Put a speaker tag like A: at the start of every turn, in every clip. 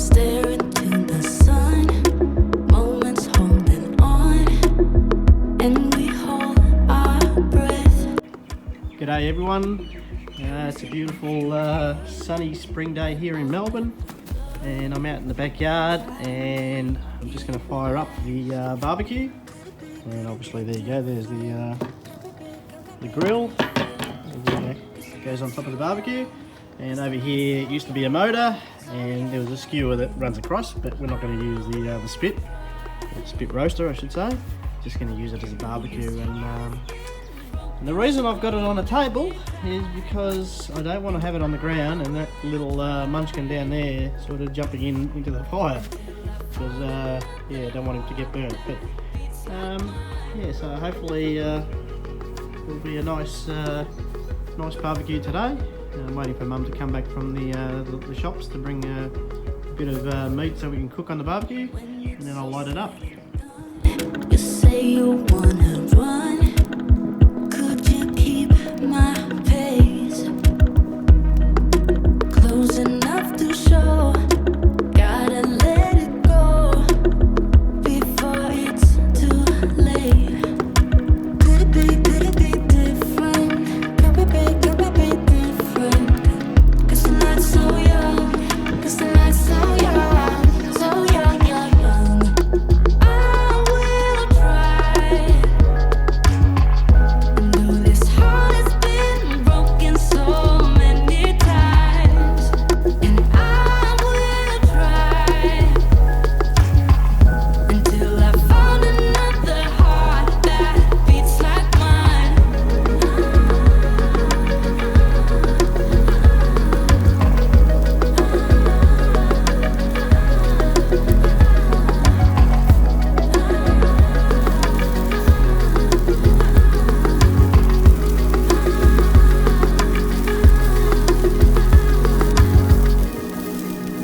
A: Stare into the sun, moments holding on, and we hold our breath.
B: G'day everyone, it's a beautiful sunny spring day here in Melbourne, and I'm out in the backyard and I'm just going to fire up the barbecue. And obviously there you go, there's the grill. It goes on top of the barbecue, and over here it used to be a motor and there was a skewer that runs across, but we're not going to use the spit roaster I should say. Just going to use it as a barbecue. And the reason I've got it on a table is because I don't want to have it on the ground and that little munchkin down there sort of jumping into the fire, because yeah, I don't want him to get burnt. But yeah, so hopefully it'll be a nice barbecue today. I'm waiting for Mum to come back from the shops to bring a bit of meat so we can cook on the barbecue, and then I'll light it up.
A: You say you wanna run, could you keep my pace? Close enough to show, gotta let it go before it's too late. Could it be different? Could it be different? 'Cause the night's so young, 'cause the night's so young, so young, young, young. I will try, and though this heart has been broken so many times, and I will try until I found another heart that beats like mine.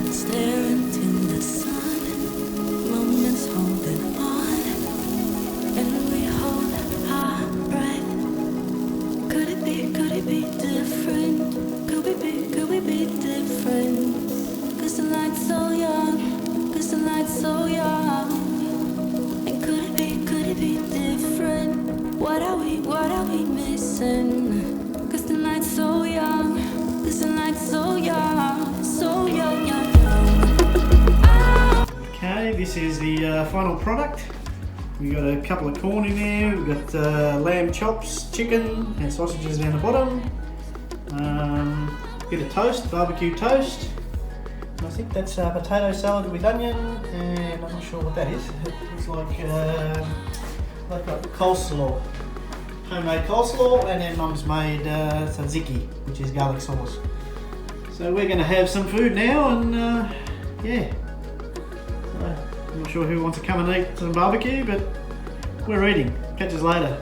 A: Stare into the sun, moments holding on, and we hold our breath. Could it be different? Could we be different? 'Cause the light's so young, 'cause the light's so young. And could it be different? What are we missing? 'Cause the light's so young, 'cause the light's so young, so young, young, young.
B: Okay, this is the final product. We've got a couple of corn in there, we've got lamb chops, chicken and sausages down the bottom. Bit of toast, barbecue toast. And I think that's potato salad with onion, and I'm not sure what that is. It's like coleslaw, homemade coleslaw, and then Mum's made tzatziki, which is garlic sauce. So we're going to have some food now, and yeah. I'm not sure who wants to come and eat some barbecue, but we're eating. Catch us later.